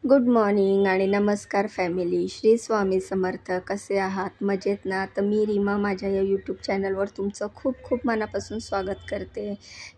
Good morning आणि नमस्कार family. Shri Swami Samarth. कसे आहात? मजेत ना? तर मी रीमा माझ्या या यूट्यूब चॅनलवर तुमचं खूप खूप मनापासून स्वागत करते.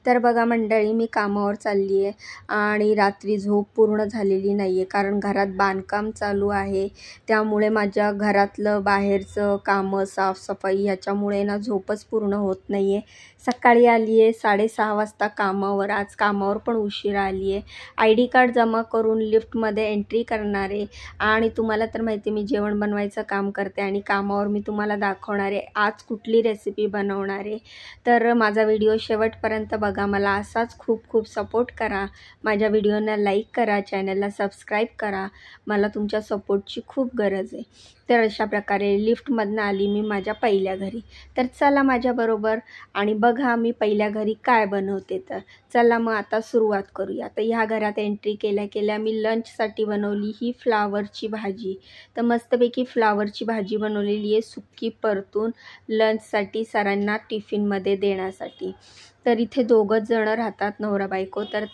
तर बघा मंडळी, मी कामावर चालली आहे आणि रात्री झोप पूर्ण झालेली नाही आहे, कारण घरात बांधकाम चालू आहे. त्यामुळे माझ्या घरातलं बाहेरचं कामं, साफसफाई ह्याच्यामुळे ना झोपच पूर्ण होत नाही आहे. सकाळी आली आहे 6:30 वाजता कामावर. आज कामावर पण उशिरा आली आहे. ID कार्ड जमा करून लिफ्टमध्ये एंट्री करणारे आणि तुम्हाला तर माहिती मी जेवण बनवायचं काम करते आणि कामावर मी तुम्हाला दाखवणार आहे आज कुठली रेसिपी बनवणार आहे. तर माझा व्हिडिओ शेवटपर्यंत बघा. मला असाच खूप खूप सपोर्ट करा. माझ्या व्हिडिओना लाईक करा, चॅनलला सबस्क्राईब करा. मला तुमच्या सपोर्टची खूप गरज आहे. तर अशा प्रकारे लिफ्टमधनं आली मी माझ्या पहिल्या घरी. तर चला माझ्याबरोबर आणि बघा मी पहिल्या घरी काय बनवते. तर चला मग आता सुरुवात करूया. तर ह्या घरात एंट्री केल्या मी लंचसाठी बनवली ही फ्लावरची भाजी. तर मस्तपैकी फ्लावरची भाजी बनवलेली आहे, सुक्की परतून लंचसाठी सरांना टिफिनमध्ये देण्यासाठी. तर इथे दोघंच जणं राहतात, नवरा बायको. तर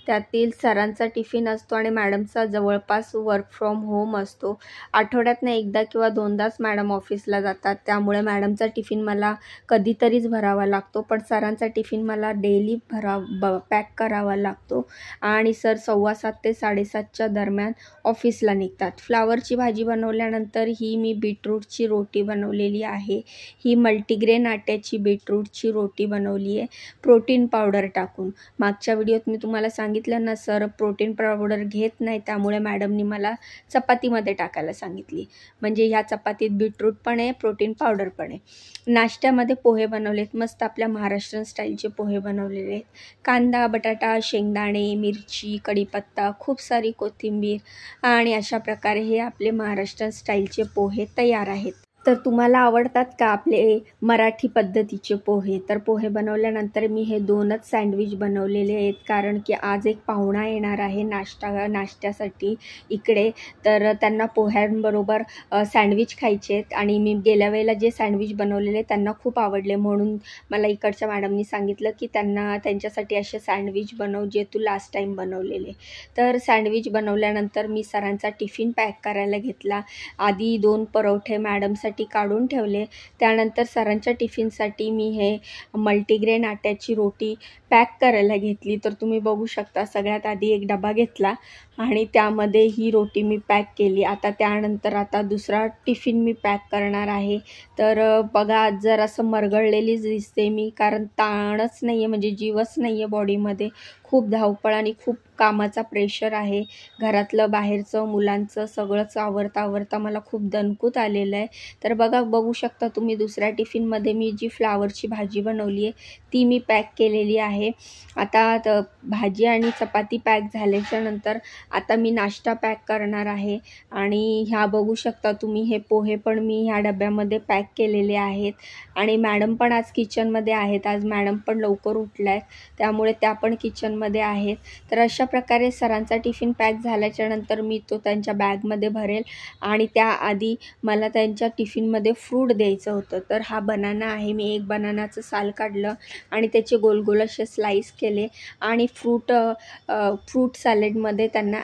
त्यातील सरांचा टिफिन असतो आणि मॅडमचा जवळपास वर्क फ्रॉम होम असतो. आठवड्यातनं एकदा किंवा दोनदाच मॅडम ऑफिसला जातात, त्यामुळे मॅडमचा टिफिन मला कधीतरीच भरावा लागतो. पण सरांचा टिफिन मला डेली पॅक करावा लागतो आणि सर 7:15 ते 7:30च्या दरम्यान ऑफिसला निघतात. फ्लावरची भाजी बनवल्यानंतर ही मी बीटरूटची रोटी बनवलेली आहे. ही मल्टीग्रेन आट्याची बीटरूटची रोटी बनवली आहे प्रोटीन पावडर टाकून. मागच्या व्हिडिओत मी तुम्हाला सांगितलं ना, सर प्रोटीन पावडर घेत नाही, त्यामुळे मॅडमनी मला चपातीमध्ये टाकायला सांगितली. म्हणजे ह्या चपातीत बीटरूट पण आहे, प्रोटीन पावडर पण आहे. नाश्त्यामध्ये पोहे बनवलेत, मस्त आपल्या महाराष्ट्रीयन स्टाईलचे पोहे बनवलेले आहेत. कांदा, बटाटा, शेंगदाणे, मिरची, कढीपत्ता, खूप सारी कोथिंबीर आणि अशा प्रकारे हे आपले महाराष्ट्रीयन स्टाईलचे पोहे तयार आहेत. तर तुम्हाला आवडतात का आपले मराठी पद्धतीचे पोहे? तर पोहे बनवल्यानंतर मी हे 2च सँडविच बनवलेले आहेत, कारण की आज एक पाहुणा येणार आहे नाश्त्यासाठी इकडे. तर त्यांना पोह्यांबरोबर सँडविच खायचे आहेत आणि मी गेल्या वेळेला जे सँडविच बनवलेले त्यांना खूप आवडले, म्हणून मला इकडच्या मॅडमनी सांगितलं की त्यांच्यासाठी असे सँडविच बनव जे तू लास्ट टाईम बनवलेले. तर सँडविच बनवल्यानंतर मी सरांचा टिफिन पॅक करायला घेतला. आधी 2 परोठे मॅडमसाठी काढून ठेवले. त्यानंतर सरांच्या टिफिनसाठी मी हे मल्टीग्रेन आट्याची रोटी पॅक करायला घेतली. तर तुम्ही बघू शकता, सगळ्यात आधी एक डबा घेतला आणि त्यामध्ये ही रोटी मी पॅक केली. त्यानंतर दुसरा टिफिन मी पॅक करणार आहे. तर बघा, आज जरासं मरगळलेलीच दिसते मी, कारण ताणच नाही आहे, म्हणजे जीवच नाही आहे बॉडीमध्ये. खूप धावपळ आणि खूप कामाचा प्रेशर आहे. घरातलं, बाहेरचं, मुलांचं सगळंच आवरता मला खूप दणकूत आलेलं आहे. तर बघू शकता तुम्ही, दुसऱ्या टिफिनमध्ये मी जी फ्लावरची भाजी बनवली आहे ती मी पॅक केलेली आहे. आता भाजी आणि चपाती पॅक झाल्याच्या नंतर आता मी नाश्ता पॅक करणार आहे. आणि ह्या बघू शकता तुम्ही, हे पोहे पण मी ह्या डब्यामध्ये पॅक केलेले आहेत. आणि मॅडम पण आज किचनमध्ये आहेत. आज मॅडम पण लवकर उठल्या आहेत, त्यामुळे त्या पण किचनमध्ये आहेत. तर अशा प्रकारे सरांचा टिफिन पॅक झाल्याच्या नंतर मी तो त्यांच्या बॅगमध्ये भरेल. आणि त्याआधी मला त्यांच्या टिफिनमध्ये फ्रूट द्यायचं होतं. तर हा बनाना आहे. मी एक बनानाचं साल काढलं आणि त्याचे गोल असे स्लाईस केले आणि फ्रूट सॅलेडमध्ये त्यांना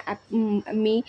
मी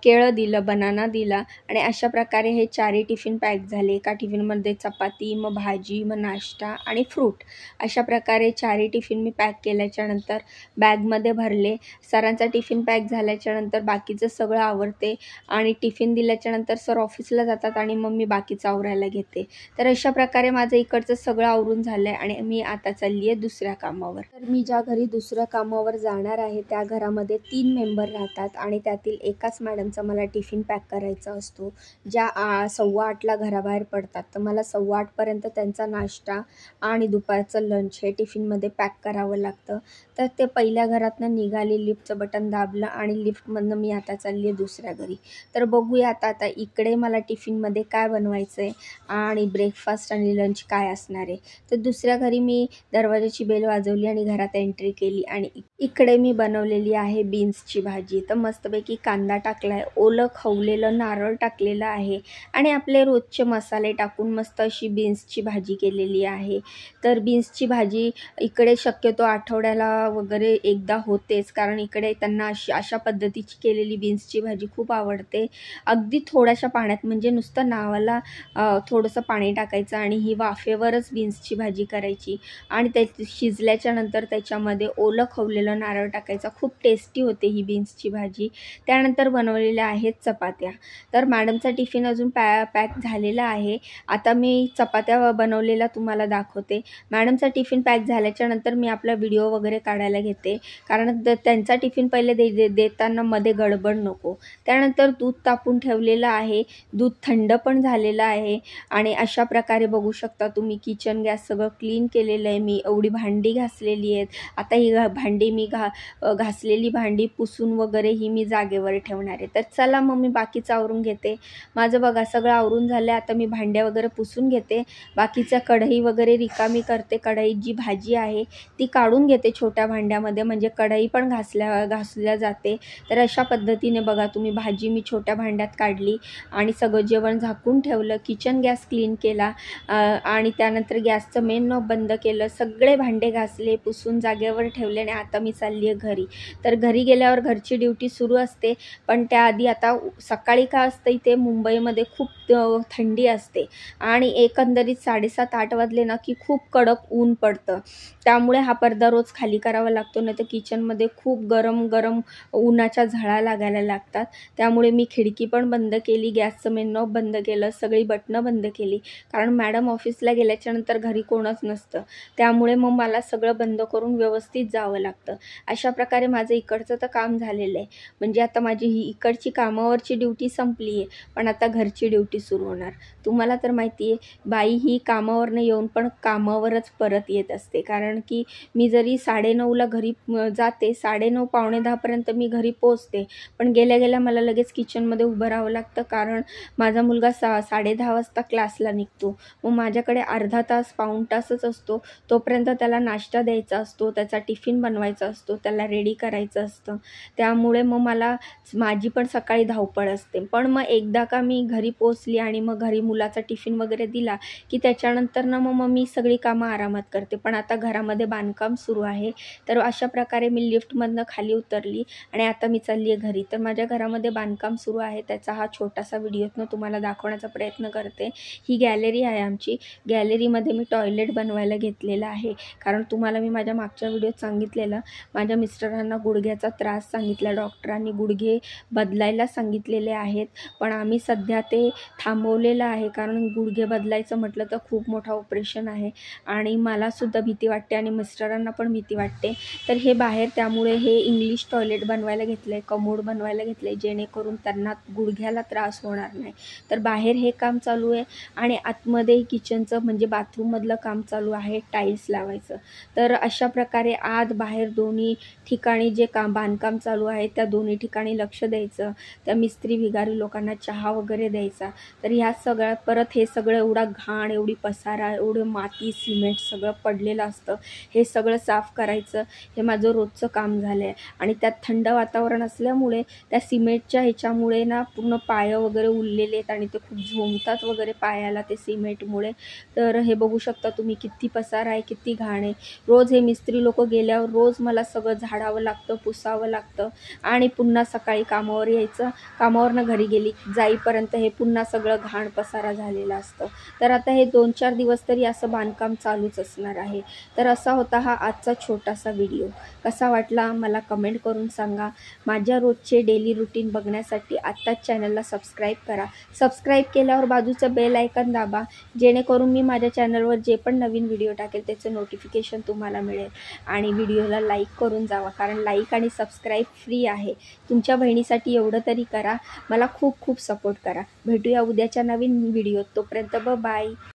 केळं दिलं, बनाना दिला. आणि अशा प्रकारे हे 4ही टिफिन पॅक झाले. एका टिफिनमध्ये चपाती, मग भाजी, मग नाश्ता आणि फ्रूट. अशा प्रकारे 4ही टिफिन मी पॅक केल्याच्या नंतर बॅगमध्ये भरले. सरांचा टिफिन पॅक झाल्याच्या नंतर बाकीचं सगळं आवरते आणि टिफिन दिल्याच्यानंतर सर ऑफिसला जातात आणि मग मी बाकीचं आवरायला घेते. तर अशा प्रकारे माझं इकडचं सगळं आवरून झालं आहे आणि मी आता चालली आहे दुसऱ्या कामावर. तर मी ज्या घरी दुसऱ्या कामावर जाणार आहे त्या घरामध्ये 3 मेंबर राहतात आणि त्यातील एकाच मॅडमचा मला टिफिन पॅक करायचा असतो, ज्या 8:15ला घराबाहेर पडतात. तर मला 8:15पर्यंत त्यांचा नाश्ता आणि दुपारचं लंच हे टिफिनमध्ये पॅक करावं लागतं. तर ते पहिल्या घरातनं निघाले, लिफ्टचं बटन दाबलं आणि लिफ्टमधनं मी आता चालली आहे दुसऱ्या घरी. तर बघूया आता इकडे मला टिफिनमध्ये काय बनवायचं आहे आणि ब्रेकफास्ट आणि लंच काय असणार आहे. तर दुसऱ्या घरी मी दरवाजाची बेल वाजवली आणि घरात एंट्री केली आणि इकडे मी बनवलेली आहे बीन्सची भाजी. तर मस्तपैकी कांदा टाकला आहे, ओलं खवलेलं नारळ टाकलेलं आहे आणि आपले रोजचे मसाले टाकून मस्त अशी बीन्सची भाजी केलेली आहे. तर बीन्सची भाजी इकडे शक्यतो आठवड्याला वगैरे एकदा होतेच, कारण इकडे त्यांना अशा पद्धतीची केलेली बीन्सची भाजी खूप आवडते. अगदी थोड्याशा पाण्यात, म्हणजे नुसतं नावाला थोडंसं पाणी टाकायचं आणि ही वाफेवरच बीन्सची भाजी करायची आणि ते शिजल्याच्या नंतर त्याच्यामध्ये ओलं खवलेलं नारळ टाकायचा. खूप टेस्टी होते ही बीन्सची भाजी. त्यानंतर बनवलेल्या आहेत चपात्या. तर मॅडमचा टिफिन अजून पॅक झालेला आहे. आता मी चपात्या बनवलेल्या तुम्हाला दाखवते. मॅडमचा टिफिन पॅक झाल्याच्या नंतर मी आपला व्हिडिओ वगैरे काढायला घेते, कारण त्यांचा टिफिन पहिले देताना मध्ये गडबड नको. त्यानंतर दूध तापून ठेवलेलं आहे. दूध थंड पण झालेलं आहे आणि अशा प्रकारे बघू शकता तुम्ही किचन गॅस सगळं क्लीन केलेलं आहे. मी एवढी भांडी घासलेली आहेत. आता ही भांडी मी घासलेली भांडी पुसून वगैरे ही मी जागेवर ठेवणार आहे. तर चला मग मी बाकीचं आवरून घेते. माझं बघा सगळं आवरून झालं. आता मी भांड्या वगैरे पुसून घेते. बाकीच्या कढई वगैरे रिकामी करते. कढईत जी भाजी आहे ती काढून घेते छोट्या भांड्यामध्ये, म्हणजे कढई पण घासल्या जाते. तर अशा पद्धतीने बघा तुम्ही भाजी मी छोट्या भांड्यात काढली आणि सगळं जेवण झाकून ठेवलं. किचन गॅस क्लीन केला आणि त्यानंतर गॅसचं मेन नॉब बंद केलं. सगळे भांडे घासले, पुसून जागेवर ठेवले आणि आता मी चालली आहे घरी. तर घरी गेल्यावर घरची ड्युटी सुरू असते, पण त्याआधी आता सकाळी का असतं इथे मुंबईमध्ये खूप थंडी असते आणि एकंदरीत 7:30-8 वाजले ना की खूप कडक ऊन पडतं. त्यामुळे हा पडदा रोज खाली करावा लागतो, नाही तर किचनमध्ये खूप गरम गरम उन्हाच्या झळा लागायला लागतात. त्यामुळे मी खिडकी पण बंद केली, गॅसचं मेन नॉब बंद केलं, सगळी बटणं बंद केली, कारण मॅडम ऑफिसला गेल्याच्यानंतर घरी कोणच नसतं. त्यामुळे मग मला सगळं बंद करून व्यवस्थित जावं लागतं. अशा प्रकारे माझं इकडचं तर काम झालेलं आहे. म्हणजे आता माझी ही इकडची कामावरची ड्युटी संपली आहे, पण आता घरची ड्युटी सुरू होणार. तुम्हाला तर माहिती आहे बाई ही कामावरनं येऊन पण कामावरच परत येत असते, कारण की मी जरी 9:30ला घरी जाते, 9:30 पावणे 10पर्यंत मी घरी पोचते, पण गेल्या गेल्या मला लगेच किचनमध्ये उभं राहावं लागतं, कारण माझा मुलगा 10:30 वाजता क्लासला निघतो. मग माझ्याकडे अर्धा तास पाऊण तासच असतो. तोपर्यंत त्याला नाश्ता द्यायचा असतो, त्याचा टिफिन बनवायचा असतो, त्याला रेडी करायचं असतं. त्यामुळे मग माझी पण सकाळी धावपळ असते. पण मग एकदा का मी घरी पोचली आणि मग घरी मुलाचा टिफिन वगैरे दिला की त्याच्यानंतर ना मग मी सगळी कामं आरामात करते. पण आता घरामध्ये बांधकाम सुरू आहे, तर अशा प्रकारे मी लिफ्टमधनं खाली उतरली आणि आता मी चालली आहे घरी. तर माझ्या घरामध्ये बांधकाम सुरू आहे, त्याचा हा छोटासा व्हिडिओतनं तुम्हाला दाखवण्याचा प्रयत्न करते. ही गॅलरी आहे आमची. गॅलरीमध्ये मी टॉयलेट बनवायला घेतलेलं आहे, कारण तुम्हाला मी माझ्या मागच्या व्हिडिओत सांगितलेलं माझ्या मिस्टरांना गुडघ्याचा त्रास सांगितला. डॉक्टरांनी गुडघे बदलायला सांगितलेले आहेत, पण आम्ही सध्या ते थांबवलेलं आहे, कारण गुडघे बदलायचं म्हटलं तर खूप मोठा ऑपरेशन आहे आणि मलासुद्धा भीती वाटते आणि मिस्टरांना पण भीती वाटते. तर हे बाहेर त्यामुळे हे इंग्लिश टॉयलेट बनवायला घेतलं आहे, कमोड बनवायला घेतलं आहे, जेणेकरून त्यांना गुडघ्याला त्रास होणार नाही. तर बाहेर हे काम चालू आहे आणि आतमध्ये किचनचं म्हणजे बाथरूममधलं काम चालू आहे, टाईल्स लावायचं. तर अशा प्रकारे आत बाहेर दोन्ही ठिकाणी जे बांधकाम चालू आहे त्या दोन्ही ठिकाणी लक्ष द्यायचं. त्या मिस्त्री भिगारी लोकांना चहा वगैरे द्यायचा. तर ह्या सगळ्या परत हे सगळं एवढा घाण, एवढी पसारा, एवढं माती सिमेंट सगळं पडलेलं असतं, हे सगळं साफ करायचं. हे माझं रोजचं काम झालं आहे आणि त्यात थंड वातावरण असल्यामुळे त्या सिमेंटच्या ह्याच्यामुळे ना पूर्ण पाय वगैरे उरलेले आहेत आणि ते खूप झोंबतात वगैरे पायाला ते सिमेंटमुळे. तर हे बघू शकता तुम्ही किती पसारा आहे, किती घाण आहे. रोज हे मिस्त्री लोक गेल्यावर रोज मला सगळं झाडावं लागतं, पुसावं लागतं आणि पुन्हा सकाळी कामावर यायचं. कामावरनं घरी जाईपर्यंत हे पुन्हा सगळं घाण पसारा झालेला असतं. तर आता हे 2-4 दिवस तरी असं बांधकाम चालूच असणार आहे. तर असा होता हा आजचा छोटासा व्हिडिओ. कसा वाटला मला कमेंट करून सांगा. माझ्या रोजचे डेली रुटीन बघण्यासाठी आत्ताच चॅनलला सबस्क्राईब करा. सबस्क्राईब केल्यावर बाजूचं बेल आयकन दाबा, जेणेकरून मी माझ्या चॅनलवर जे पण नवीन व्हिडिओ टाकेल त्याचं नोटिफिकेशन तुम्हाला मिळेल. आणि व्हिडिओला लाईक करून जावा, कारण लाईक आणि सबस्क्राईब फ्री आहे. तुमच्या बहिणीसाठी एवढं तरी करा, मला खूप खूप सपोर्ट करा. भेटूया उद्याच्या नवीन व्हिडिओत. तोपर्यंत बाय.